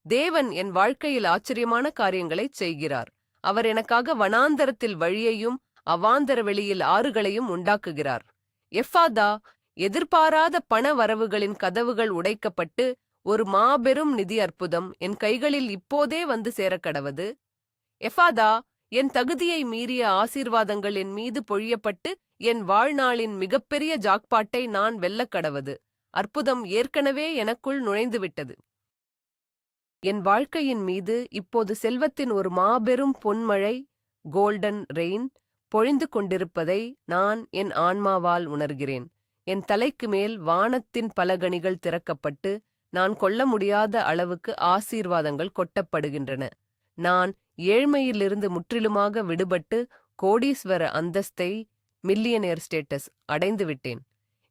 தேவன் என் வாழ்க்கையில் ஆச்சரியமான காரியங்களைச் செய்கிறார். அவர் எனக்காக வனாந்தரத்தில் வழியையும் அவாந்தர வெளியில் ஆறுகளையும் உண்டாக்குகிறார். எஃபாதா, எதிர்பாராத பண வரவுகளின் கதவுகள் உடைக்கப்பட்டு ஒரு மாபெரும் நிதி அற்புதம் என் கைகளில் இப்போதே வந்து சேரக்கடவது. எஃபாதா, என் தகுதியை மீறிய ஆசீர்வாதங்கள் என் மீது பொழியப்பட்டு என் வாழ்நாளின் மிகப்பெரிய ஜாக்பாட்டை நான் வெல்லக்கடவது. அற்புதம் ஏற்கனவே எனக்குள் நுழைந்துவிட்டது. என் வாழ்க்கையின் மீது இப்போது செல்வத்தின் ஒரு மாபெரும் பொன்மழை, கோல்டன் ரெயின், பொழிந்து கொண்டிருப்பதை நான் என் ஆன்மாவால் உணர்கிறேன். என் தலைக்கு மேல் வானத்தின் பலகணிகள் திறக்கப்பட்டு நான் கொள்ள முடியாத அளவுக்கு ஆசீர்வாதங்கள் கொட்டப்படுகின்றன. நான் ஏழ்மையிலிருந்து முற்றிலுமாக விடுபட்டு கோடீஸ்வர அந்தஸ்தை, மில்லியனேர் ஸ்டேட்டஸ் அடைந்துவிட்டேன்.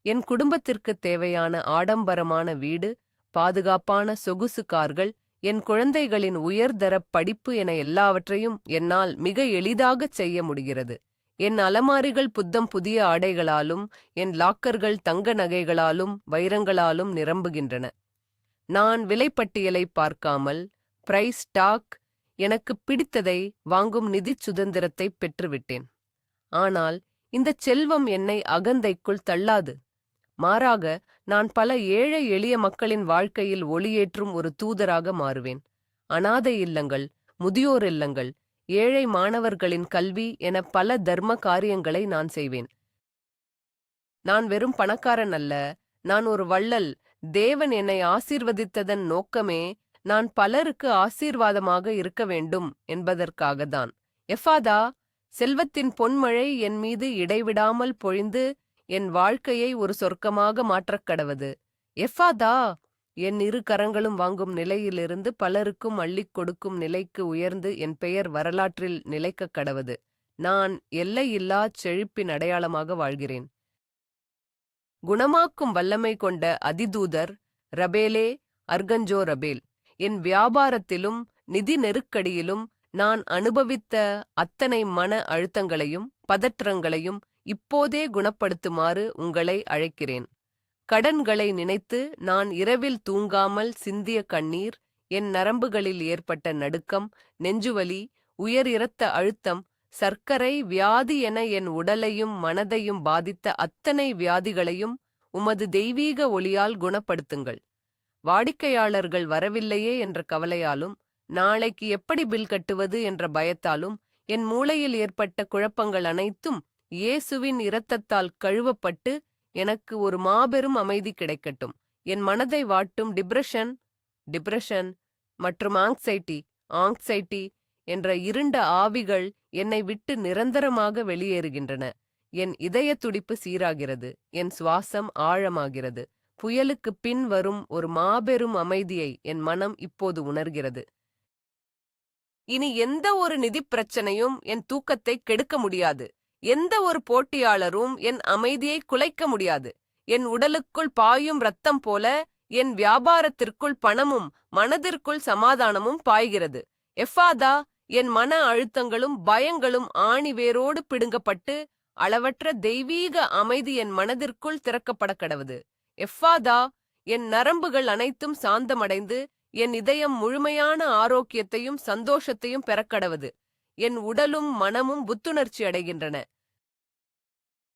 என் குடும்பத்திற்கு தேவையான ஆடம்பரமான வீடு, பாதுகாப்பான சொகுசு கார்கள், என் குழந்தைகளின் உயர்தர படிப்பு என எல்லாவற்றையும் என்னால் மிக எளிதாகச் செய்ய முடிகிறது. என் அலமாரிகள் புத்தம் புதிய ஆடைகளாலும், என் லாக்கர்கள் தங்க நகைகளாலும் வைரங்களாலும் நிரம்புகின்றன. நான் விலைப்பட்டியலை பார்க்காமல், பிரைஸ் டாக், எனக்கு பிடித்ததை வாங்கும் நிதிச் சுதந்திரத்தை பெற்றுவிட்டேன். ஆனால் இந்தச் செல்வம் என்னை அகந்தைக்குள் தள்ளாது. மாறாக, நான் பல ஏழை எளிய மக்களின் வாழ்க்கையில் ஒளியேற்றும் ஒரு தூதராக மாறுவேன். அனாதை இல்லங்கள், முதியோர் இல்லங்கள், ஏழை மாணவர்களின் கல்வி என பல தர்ம காரியங்களை நான் செய்வேன். நான் வெறும் பணக்காரன் அல்ல, நான் ஒரு வள்ளல். தேவன் என்னை ஆசீர்வதித்ததன் நோக்கமே நான் பலருக்கு ஆசீர்வாதமாக இருக்க வேண்டும் என்பதற்காகத்தான். எஃபாதா, செல்வத்தின் பொன்மழை என் மீது இடைவிடாமல் பொழிந்து என் வாழ்க்கையை ஒரு சொர்க்கமாக மாற்றக்கடவது. எஃபாதா, என் இரு கரங்களும் வாங்கும் நிலையிலிருந்து பலருக்கும் அள்ளிக் கொடுக்கும் நிலைக்கு உயர்ந்து என் பெயர் வரலாற்றில் நிலைக்கக் கடவது. நான் எல்லையில்லாச் செழிப்பின் அடையாளமாக வாழ்கிறேன். குணமாக்கும் வல்லமை கொண்ட அதிதூதர் ரபேலே, அர்கஞ்சோ ரபேல், என் வியாபாரத்திலும் நிதி நெருக்கடியிலும் நான் அனுபவித்த அத்தனை மன அழுத்தங்களையும் பதற்றங்களையும் இப்போதே குணப்படுத்துமாறு உங்களை அழைக்கிறேன். கடன்களை நினைத்து நான் இரவில் தூங்காமல் சிந்திய கண்ணீர், என் நரம்புகளில் ஏற்பட்ட நடுக்கம், நெஞ்சுவலி, உயர் இரத்த அழுத்தம், சர்க்கரை வியாதி என என் உடலையும் மனதையும் பாதித்த அத்தனை வியாதிகளையும் உமது தெய்வீக ஒளியால் குணப்படுத்துங்கள். வாடிக்கையாளர்கள் வரவில்லையே என்ற கவலையாலும், நாளைக்கு எப்படி பில் கட்டுவது என்ற பயத்தாலும் என் மூளையில் ஏற்பட்ட குழப்பங்கள் அனைத்தும் இயேசுவின் இரத்தத்தால் கழுவப்பட்டு எனக்கு ஒரு மாபெரும் அமைதி கிடைக்கட்டும். என் மனதை வாட்டும் டிப்ரெஷன் மற்றும் ஆங்ஸைட்டி என்ற இருண்ட ஆவிகள் என்னை விட்டு நிரந்தரமாக வெளியேறுகின்றன. என் இதய துடிப்பு சீராகிறது, என் சுவாசம் ஆழமாகிறது. புயலுக்குப் பின் வரும் ஒரு மாபெரும் அமைதியை என் மனம் இப்போது உணர்கிறது. இனி எந்த ஒரு நிதிப் பிரச்சனையும் என் தூக்கத்தை கெடுக்க முடியாது. எந்த ஒரு போட்டியாளரும் என் அமைதியை குலைக்க முடியாது. என் உடலுக்குள் பாயும் இரத்தம் போல என் வியாபாரத்திற்குள் பணமும் மனதிற்குள் சமாதானமும் பாய்கிறது. எஃபாதா, என் மன அழுத்தங்களும் பயங்களும் ஆணிவேரோடு பிடுங்கப்பட்டு அளவற்ற தெய்வீக அமைதி என் மனதிற்குள் திறக்கப்பட கடவுது. எஃபாதா, என் நரம்புகள் அனைத்தும் சாந்தமடைந்து என் இதயம் முழுமையான ஆரோக்கியத்தையும் சந்தோஷத்தையும் பெறக்கடவது. என் உடலும் மனமும் புத்துணர்ச்சி அடைகின்றன.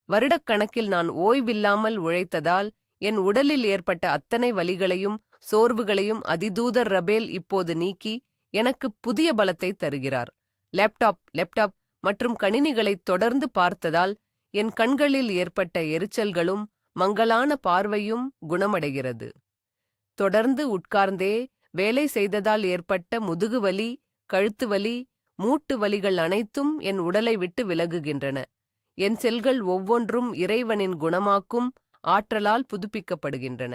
வருடக்கணக்கில் நான் ஓய்வில்லாமல் உழைத்ததால் என் உடலில் ஏற்பட்ட அத்தனை வலிகளையும் சோர்வுகளையும் அதிதூதர் ரபேல் இப்போது நீக்கி எனக்கு புதிய பலத்தை தருகிறார். லேப்டாப் மற்றும் கணினிகளை தொடர்ந்து பார்த்ததால் என் கண்களில் ஏற்பட்ட எரிச்சல்களும் மங்கலான பார்வையும் குணமடைகிறது. தொடர்ந்து உட்கார்ந்தே வேலை செய்ததால் ஏற்பட்ட முதுகுவலி, கழுத்து வலி, மூட்டு வலிகள் அனைத்தும் என் உடலை விட்டு விலகுகின்றன. என் செல்கள் ஒவ்வொன்றும் இறைவனின் குணமாக்கும் ஆற்றலால் புதுப்பிக்கப்படுகின்றன.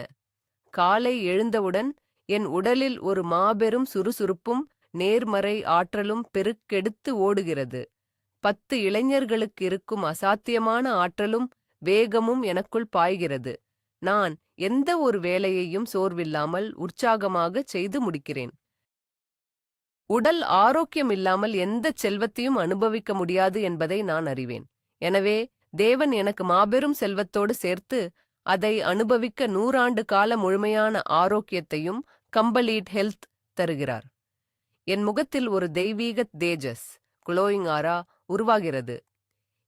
காலை எழுந்தவுடன் என் உடலில் ஒரு மாபெரும் சுறுசுறுப்பும் நேர்மறை ஆற்றலும் பெருக்கெடுத்து ஓடுகிறது. 10 இளைஞர்களுக்கு இருக்கும் அசாத்தியமான ஆற்றலும் வேகமும் எனக்குள் பாய்கிறது. நான் எந்த ஒரு வேலையையும் சோர்வில்லாமல் உற்சாகமாக செய்து முடிக்கிறேன். உடல் ஆரோக்கியம் இல்லாமல் எந்த செல்வத்தையும் அனுபவிக்க முடியாது என்பதை நான் அறிவேன். எனவே தேவன் எனக்கு மாபெரும் செல்வத்தோடு சேர்த்து அதை அனுபவிக்க 100 ஆண்டு கால முழுமையான ஆரோக்கியத்தையும் கம்ப்ளீட் ஹெல்த் தருகிறார். என் முகத்தில் ஒரு தெய்வீக தேஜஸ், குளோயிங் ஆரா உருவாகிறது.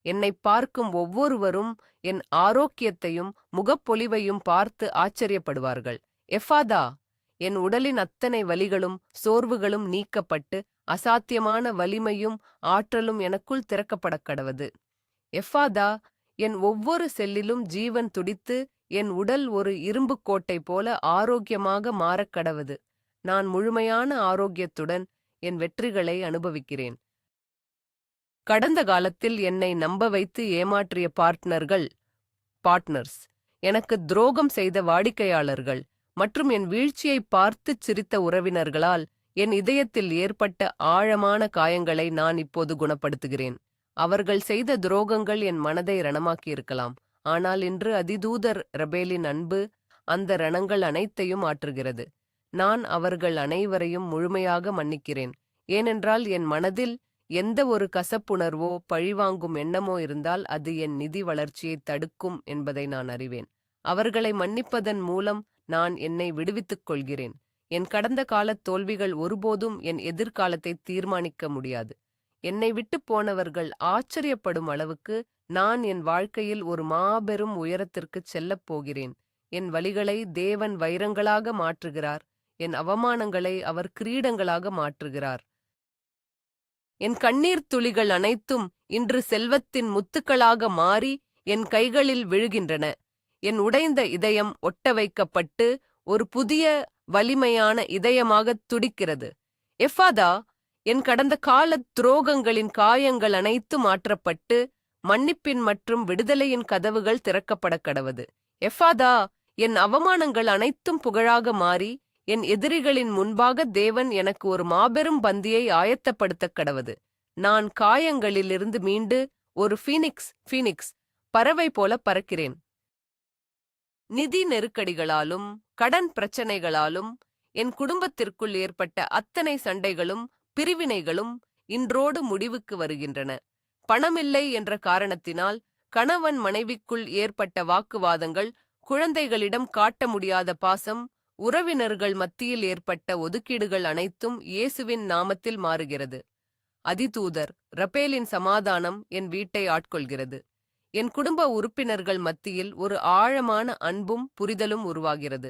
என்னை பார்க்கும் ஒவ்வொருவரும் என் ஆரோக்கியத்தையும் முகப்பொலிவையும் பார்த்து ஆச்சரியப்படுவார்கள். எஃபாதா, என் உடலின் அத்தனை வலிகளும் சோர்வுகளும் நீக்கப்பட்டு அசாத்தியமான வலிமையும் ஆற்றலும் எனக்குள் திறக்கப்படக் கடவது. எஃபாதா, என் ஒவ்வொரு செல்லிலும் ஜீவன் துடித்து என் உடல் ஒரு இரும்புக் கோட்டை போல ஆரோக்கியமாக மாறக் கடவது. நான் முழுமையான ஆரோக்கியத்துடன் என் வெற்றிகளை அனுபவிக்கிறேன். கடந்த காலத்தில் என்னை நம்ப வைத்து ஏமாற்றிய பார்ட்னர்ஸ், எனக்கு துரோகம் செய்த வாடிக்கையாளர்கள் மற்றும் என் வீழ்ச்சியை பார்த்துச் சிரித்த உறவினர்களால் என் இதயத்தில் ஏற்பட்ட ஆழமான காயங்களை நான் இப்போது குணப்படுத்துகிறேன். அவர்கள் செய்த துரோகங்கள் என் மனதை ரணமாக்கியிருக்கலாம். ஆனால் இன்று அதிதூதர் ரபேலின் அன்பு அந்த ரணங்கள் அனைத்தையும் ஆற்றுகிறது. நான் அவர்கள் அனைவரையும் முழுமையாக மன்னிக்கிறேன். ஏனென்றால் என் மனதில் எந்த ஒரு கசப்புணர்வோ பழிவாங்கும் எண்ணமோ இருந்தால் அது என் நிதி வளர்ச்சியை தடுக்கும் என்பதை நான் அறிவேன். அவர்களை மன்னிப்பதன் மூலம் நான் என்னை விடுவித்துக் கொள்கிறேன். என் கடந்த காலத் தோல்விகள் ஒருபோதும் என் எதிர்காலத்தை தீர்மானிக்க முடியாது. என்னை விட்டுப் போனவர்கள் ஆச்சரியப்படும் அளவுக்கு நான் என் வாழ்க்கையில் ஒரு மாபெரும் உயரத்திற்குச் செல்லப் போகிறேன். என் வலிகளை தேவன் வைரங்களாக மாற்றுகிறார். என் அவமானங்களை அவர் கிரீடங்களாக மாற்றுகிறார். என் கண்ணீர் துளிகள் அனைத்தும் இன்று செல்வத்தின் முத்துக்களாக மாறி என் கைகளில் விழுகின்றன. என் உடைந்த இதயம் ஒட்ட வைக்கப்பட்டு ஒரு புதிய வலிமையான இதயமாகத் துடிக்கிறது. எஃபாதா, என் கடந்த காலத் துரோகங்களின் காயங்கள் அனைத்தும் மாற்றப்பட்டு மன்னிப்பின் மற்றும் விடுதலையின் கதவுகள் திறக்கப்படக் கடவது. எஃபாதா, என் அவமானங்கள் அனைத்தும் புகழாக மாறி என் எதிரிகளின் முன்பாக தேவன் எனக்கு ஒரு மாபெரும் பந்தியை ஆயத்தப்படுத்தக் கடவது. நான் காயங்களிலிருந்து மீண்டு ஒரு ஃபீனிக்ஸ் பறவை போல பறக்கிறேன். நிதி நெருக்கடிகளாலும் கடன் பிரச்சனைகளாலும் என் குடும்பத்திற்குள் ஏற்பட்ட அத்தனை சண்டைகளும் பிரிவினைகளும் இன்றோடு முடிவுக்கு வருகின்றன. பணமில்லை என்ற காரணத்தினால் கணவன் மனைவிக்குள் ஏற்பட்ட வாக்குவாதங்கள், குழந்தைகளிடம் காட்ட முடியாத பாசம், உறவினர்கள் மத்தியில் ஏற்பட்ட ஒதுக்கீடுகள் அனைத்தும் இயேசுவின் நாமத்தில் மாறுகிறது. அதிதூதர் ரபேலின் சமாதானம் என் வீட்டை ஆட்கொள்கிறது. என் குடும்ப உறுப்பினர்கள் மத்தியில் ஒரு ஆழமான அன்பும் புரிதலும் உருவாகிறது.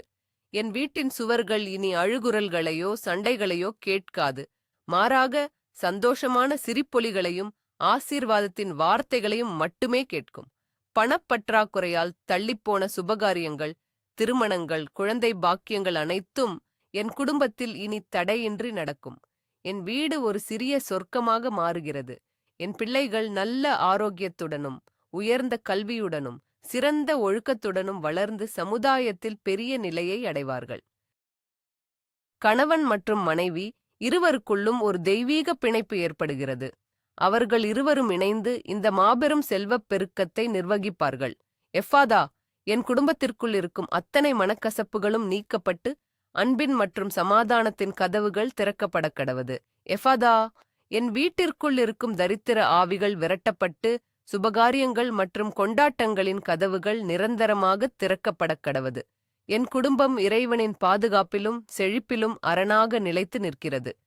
என் வீட்டின் சுவர்கள் இனி அழுகுரல்களையோ சண்டைகளையோ கேட்காது. மாறாக சந்தோஷமான சிரிப்பொலிகளையும் ஆசீர்வாதத்தின் வார்த்தைகளையும் மட்டுமே கேட்கும். பணப்பற்றாக்குறையால் தள்ளிப்போன சுபகாரியங்கள், திருமணங்கள், குழந்தை பாக்கியங்கள் அனைத்தும் என் குடும்பத்தில் இனி தடையின்றி நடக்கும். என் வீடு ஒரு சிறிய சொர்க்கமாக மாறுகிறது. என் பிள்ளைகள் நல்ல ஆரோக்கியத்துடனும் உயர்ந்த கல்வியுடனும் சிறந்த ஒழுக்கத்துடனும் வளர்ந்து சமுதாயத்தில் பெரிய நிலையை அடைவார்கள். கணவன் மற்றும் மனைவி இருவருக்குள்ளும் ஒரு தெய்வீக பிணைப்பு ஏற்படுகிறது. அவர்கள் இருவரும் இணைந்து இந்த மாபெரும் செல்வப் பெருக்கத்தை நிர்வகிப்பார்கள். எஃபாதா, என் குடும்பத்திற்குள் இருக்கும் அத்தனை மனக்கசப்புகளும் நீக்கப்பட்டு அன்பின் மற்றும் சமாதானத்தின் கதவுகள் திறக்கப்படக் கடவது. எஃபாதா, என் வீட்டிற்குள் இருக்கும் தரித்திர ஆவிகள் விரட்டப்பட்டு சுபகாரியங்கள் மற்றும் கொண்டாட்டங்களின் கதவுகள் நிரந்தரமாக திறக்கப்படக் கடவது. என் குடும்பம் இறைவனின் பாதுகாப்பிலும் செழிப்பிலும் அரணாக நிலைத்து நிற்கிறது.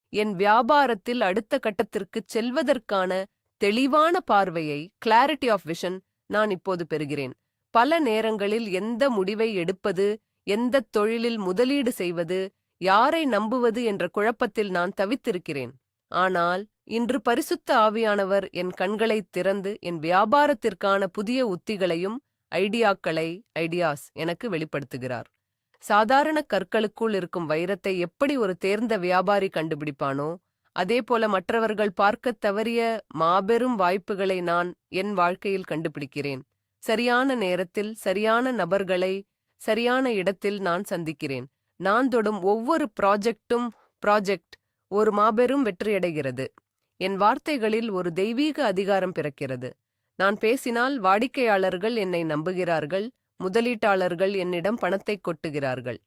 என் வியாபாரத்தில் அடுத்த கட்டத்திற்குச் செல்வதற்கான தெளிவான பார்வையை, கிளாரிட்டி ஆஃப் விஷன், நான் இப்போது பெறுகிறேன். பல நேரங்களில் எந்த முடிவை எடுப்பது, எந்த தொழிலில் முதலீடு செய்வது, யாரை நம்புவது என்ற குழப்பத்தில் நான் தவித்திருக்கிறேன். ஆனால் இன்று பரிசுத்த ஆவியானவர் என் கண்களைத் திறந்து என் வியாபாரத்திற்கான புதிய உத்திகளையும் ஐடியாஸ் எனக்கு வெளிப்படுத்துகிறார். சாதாரண கற்களுக்குள் இருக்கும் வைரத்தை எப்படி ஒரு தேர்ந்த வியாபாரி கண்டுபிடிப்பானோ, அதேபோல மற்றவர்கள் பார்க்கத் தவறிய மாபெரும் வாய்ப்புகளை நான் என் வாழ்க்கையில் கண்டுபிடிக்கிறேன். சரியான நேரத்தில் சரியான நபர்களை சரியான இடத்தில் நான் சந்திக்கிறேன். நான் தொடும் ஒவ்வொரு ப்ராஜெக்ட் ஒரு மாபெரும் வெற்றியடைகிறது. என் வார்த்தைகளில் ஒரு தெய்வீக அதிகாரம் பிறக்கிறது. நான் பேசினால் வாடிக்கையாளர்கள் என்னை நம்புகிறார்கள், முதலீட்டாளர்கள் என்னிடம் பணத்தை கொட்டுகிறார்கள்.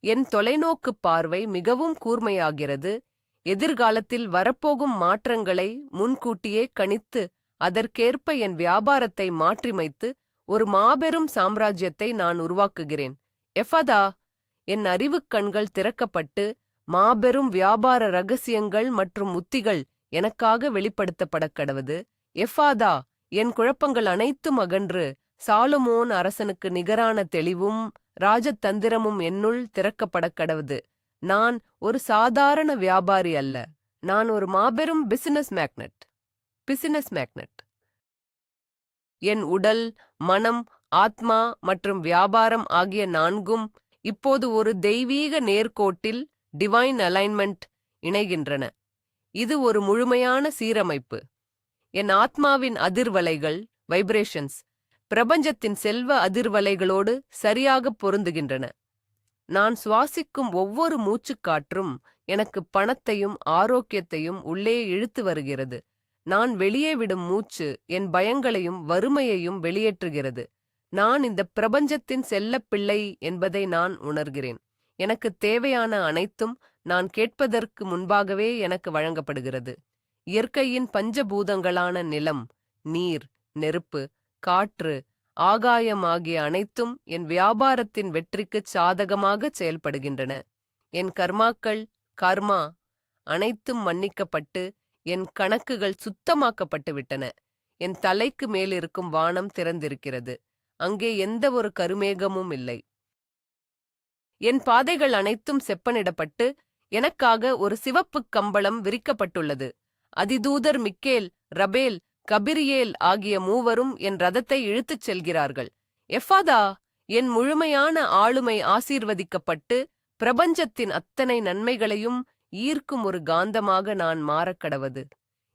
என் தொலைநோக்கு பார்வை மிகவும் கூர்மையாகிறது. எதிர்காலத்தில் வரப்போகும் மாற்றங்களை முன்கூட்டியே கணித்து அதற்கேற்ப என் வியாபாரத்தை மாற்றிமைத்து ஒரு மாபெரும் சாம்ராஜ்யத்தை நான் உருவாக்குகிறேன். எஃபாதா, என் அறிவுக் கண்கள் திறக்கப்பட்டு மாபெரும் வியாபார ரகசியங்கள் மற்றும் உத்திகள் எனக்காக வெளிப்படுத்தப்படக் கடவது. எஃபாதா, என் குழப்பங்கள் அனைத்தும் அகன்று சாலமோன் அரசனுக்கு நிகரான தெளிவும் ராஜதந்திரமும் என்னுள் திறக்கப்படக் கடவது. நான் ஒரு சாதாரண வியாபாரி அல்ல, நான் ஒரு மாபெரும் பிசினஸ் மேக்னட். என் உடல், மனம், ஆத்மா மற்றும் வியாபாரம் ஆகிய நான்கும் இப்போது ஒரு தெய்வீக நேர்கோட்டில் டிவைன் அலைன்மெண்ட் இணைகின்றன. இது ஒரு முழுமையான சீரமைப்பு. என் ஆத்மாவின் அதிர்வலைகள் வைப்ரேஷன்ஸ் பிரபஞ்சத்தின் செல்வ அதிர்வலைகளோடு சரியாக பொருந்துகின்றன. நான் சுவாசிக்கும் ஒவ்வொரு மூச்சுக்காற்றும் எனக்கு பணத்தையும் ஆரோக்கியத்தையும் உள்ளே இழுத்து வருகிறது. நான் வெளியே விடும் மூச்சு என் பயங்களையும் வறுமையையும் வெளியேற்றுகிறது. நான் இந்த பிரபஞ்சத்தின் செல்லப் பிள்ளை என்பதை நான் உணர்கிறேன். எனக்கு தேவையான அனைத்தும் நான் கேட்பதற்கு முன்பாகவே எனக்கு வழங்கப்படுகிறது. இயற்கையின் பஞ்சபூதங்களான நிலம், நீர், நெருப்பு, காற்று, ஆகாயம் ஆகிய அனைத்தும் என் வியாபாரத்தின் வெற்றிக்குச் சாதகமாகச் செயல்படுகின்றன. என் கர்மா அனைத்தும் மன்னிக்கப்பட்டு என் கணக்குகள் சுத்தமாக்கப்பட்டு விட்டன. என் தலைக்கு மேலிருக்கும் வானம் திறந்திருக்கிறது. அங்கே எந்த ஒரு கருமேகமும் இல்லை. என் பாதைகள் அனைத்தும் செப்பனிடப்பட்டு எனக்காக ஒரு சிவப்புக் கம்பளம் விரிக்கப்பட்டுள்ளது. அதிதூதர் மிக்கேல், ரபேல், கபிரியேல் ஆகிய மூவரும் என் ரதத்தை இழுத்துச் செல்கிறார்கள். எஃபாதா, என் முழுமையான ஆளுமை ஆசீர்வதிக்கப்பட்டு பிரபஞ்சத்தின் அத்தனை நன்மைகளையும் ஈர்க்கும் ஒரு காந்தமாக நான் மாறக்கடவது.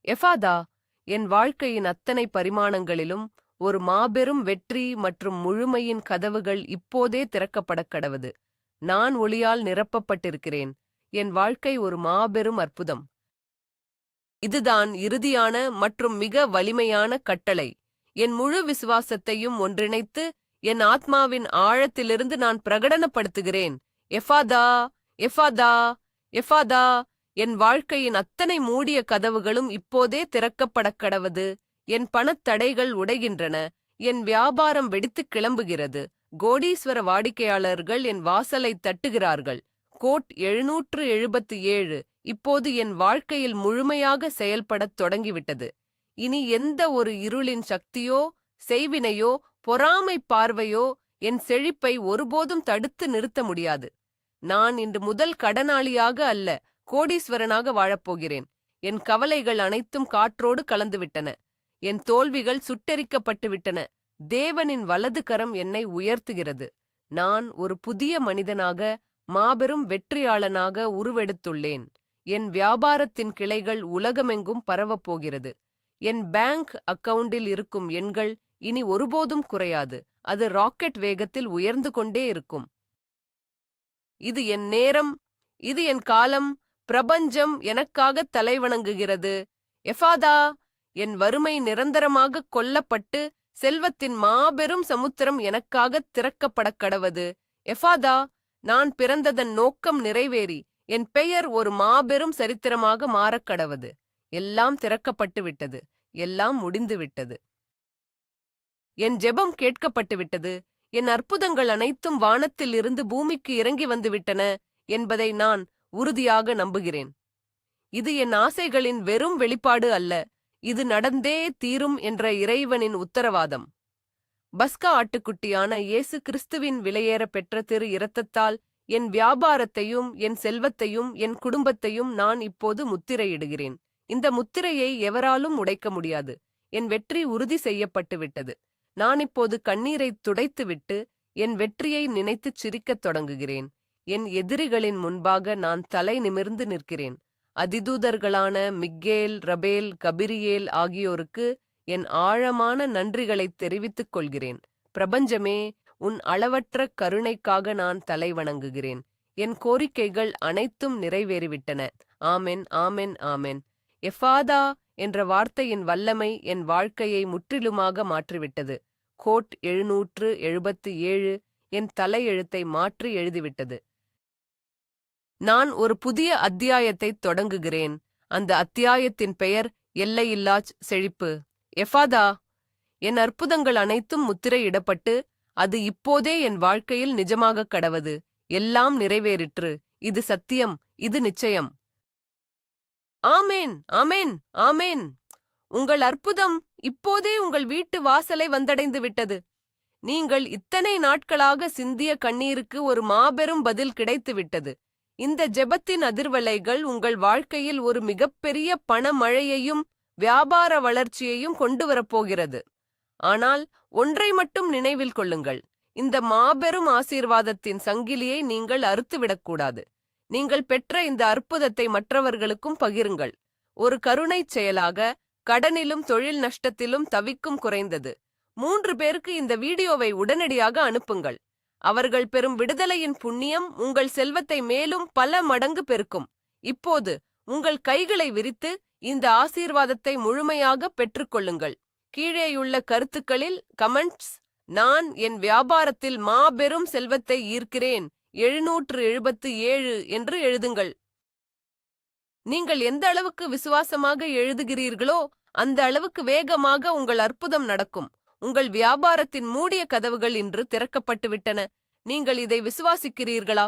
எஃபாதா, என் வாழ்க்கையின் அத்தனை பரிமாணங்களிலும் ஒரு மாபெரும் வெற்றி மற்றும் முழுமையின் கதவுகள் இப்போதே திறக்கப்படக் கடவது. நான் ஒளியால் நிரப்பப்பட்டிருக்கிறேன். என் வாழ்க்கை ஒரு மாபெரும் அற்புதம். இதுதான் இறுதியான மற்றும் மிக வலிமையான கட்டளை. என் முழு விசுவாசத்தையும் ஒன்றிணைத்து என் ஆத்மாவின் ஆழத்திலிருந்து நான் பிரகடனப்படுத்துகிறேன். எஃபாதா, எஃபாதா, எஃபாதா, என் வாழ்க்கையின் அத்தனை மூடிய கதவுகளும் இப்போதே திறக்கப்படக் கடவது. என் பணத்தடைகள் உடைகின்றன. என் வியாபாரம் வெடித்துக் கிளம்புகிறது. கோடீஸ்வர வாடிக்கையாளர்கள் என் வாசலை தட்டுகிறார்கள். கோட் 777 இப்போது என் வாழ்க்கையில் முழுமையாக செயல்படத் தொடங்கிவிட்டது. இனி எந்த ஒரு இருளின் சக்தியோ செய்வினையோ பொறாமை பார்வையோ என் செழிப்பை ஒருபோதும் தடுத்து நிறுத்த முடியாது. நான் இன்று முதல் கடனாளியாக அல்ல, கோடீஸ்வரனாக வாழப்போகிறேன். என் கவலைகள் அனைத்தும் காற்றோடு கலந்துவிட்டன. என் தோல்விகள் சுட்டெரிக்கப்பட்டு விட்டன. தேவனின் வலது கரம் என்னை உயர்த்துகிறது. நான் ஒரு புதிய மனிதனாக மாபெரும் வெற்றியாளனாக உருவெடுத்துள்ளேன். என் வியாபாரத்தின் கிளைகள் உலகமெங்கும் பரவப் போகிறது. என் பேங்க் அக்கவுண்டில் இருக்கும் எண்கள் இனி ஒருபோதும் குறையாது. அது ராக்கெட் வேகத்தில் உயர்ந்து கொண்டே இருக்கும். இது என் நேரம், இது என் காலம். பிரபஞ்சம் எனக்காக தலைவணங்குகிறது. எஃபாதா, என் வறுமை நிரந்தரமாக கொல்லப்பட்டு செல்வத்தின் மாபெரும் சமுத்திரம் எனக்காக திறக்கப்படக் கடவது. எஃபாதா, நான் பிறந்ததன் நோக்கம் நிறைவேறி என் பெயர் ஒரு மாபெரும் சரித்திரமாக மாறக் கடவது. எல்லாம் திறக்கப்பட்டு விட்டது. எல்லாம் முடிந்து விட்டது. என் ஜெபம் கேட்கப்பட்டு விட்டது. என் அற்புதங்கள் அனைத்தும் வானத்தில் இருந்து பூமிக்கு இறங்கி வந்துவிட்டன என்பதை நான் உறுதியாக நம்புகிறேன். இது என் ஆசைகளின் வெறும் வெளிப்பாடு அல்ல. இது நடந்தே தீரும் என்ற இறைவனின் உத்தரவாதம். பஸ்கா ஆட்டுக்குட்டியான இயேசு கிறிஸ்துவின் விலையேற பெற்ற திரு இரத்தத்தால் என் வியாபாரத்தையும் என் செல்வத்தையும் என் குடும்பத்தையும் நான் இப்போது முத்திரையிடுகிறேன். இந்த முத்திரையை எவராலும் உடைக்க முடியாது. என் வெற்றி உறுதி செய்யப்பட்டு விட்டது. நான் இப்போது கண்ணீரைத் துடைத்துவிட்டு என் வெற்றியை நினைத்துச் சிரிக்கத் தொடங்குகிறேன். என் எதிரிகளின் முன்பாக நான் தலை நிமிர்ந்து நிற்கிறேன். அதிதூதர்களான மிக்கேல், ரபேல், கபிரியேல் ஆகியோருக்கு என் ஆழமான நன்றிகளைத் தெரிவித்துக் கொள்கிறேன். பிரபஞ்சமே, உன் அளவற்ற கருணைக்காக நான் தலை வணங்குகிறேன். என் கோரிக்கைகள் அனைத்தும் நிறைவேறிவிட்டன. ஆமென், ஆமென், ஆமென். எஃபாதா என்ற வார்த்தையின் வல்லமை என் வாழ்க்கையை முற்றிலுமாக மாற்றிவிட்டது. கோட் 777 என் தலையெழுத்தை மாற்றி எழுதிவிட்டது. நான் ஒரு புதிய அத்தியாயத்தை தொடங்குகிறேன். அந்த அத்தியாயத்தின் பெயர் எல்லையில்லாச் செழிப்பு. எஃபாதா, என் அற்புதங்கள் அனைத்தும் முத்திரையிடப்பட்டு அது இப்போதே என் வாழ்க்கையில் நிஜமாகக் கடவது. எல்லாம் நிறைவேறிற்று. இது சத்தியம், இது நிச்சயம். ஆமேன், ஆமேன், ஆமேன். உங்கள் அற்புதம் இப்போதே உங்கள் வீட்டு வாசலை வந்தடைந்து விட்டது. நீங்கள் இத்தனை நாட்களாக சிந்திய கண்ணீருக்கு ஒரு மாபெரும் பதில் கிடைத்துவிட்டது. இந்த ஜெபத்தின் அதிர்வலைகள் உங்கள் வாழ்க்கையில் ஒரு மிகப்பெரிய பணமழையையும் வியாபார வளர்ச்சியையும் கொண்டு வரப்போகிறது. ஆனால் ஒன்றை மட்டும் நினைவில் கொள்ளுங்கள். இந்த மாபெரும் ஆசீர்வாதத்தின் சங்கிலியை நீங்கள் அறுத்துவிடக்கூடாது. நீங்கள் பெற்ற இந்த அற்புதத்தை மற்றவர்களுக்கும் பகிருங்கள். ஒரு கருணைச் செயலாக கடனிலும் தொழில் நஷ்டத்திலும் தவிக்கும் குறைந்தது 3 பேருக்கு இந்த வீடியோவை உடனடியாக அனுப்புங்கள். அவர்கள் பெறும் விடுதலையின் புண்ணியம் உங்கள் செல்வத்தை மேலும் பல மடங்கு பெருக்கும். இப்போது உங்கள் கைகளை விரித்து இந்த ஆசீர்வாதத்தை முழுமையாக பெற்றுக்கொள்ளுங்கள். கீழேயுள்ள கருத்துக்களில் கமெண்ட்ஸ், நான் என் வியாபாரத்தில் மாபெரும் செல்வத்தை ஈர்க்கிறேன் 777 என்று எழுதுங்கள். நீங்கள் எந்த அளவுக்கு விசுவாசமாக எழுதுகிறீர்களோ அந்த அளவுக்கு வேகமாக உங்கள் அற்புதம் நடக்கும். உங்கள் வியாபாரத்தின் மூடிய கதவுகள் இன்று திறக்கப்பட்டு விட்டன. நீங்கள் இதை விசுவாசிக்கிறீர்களா?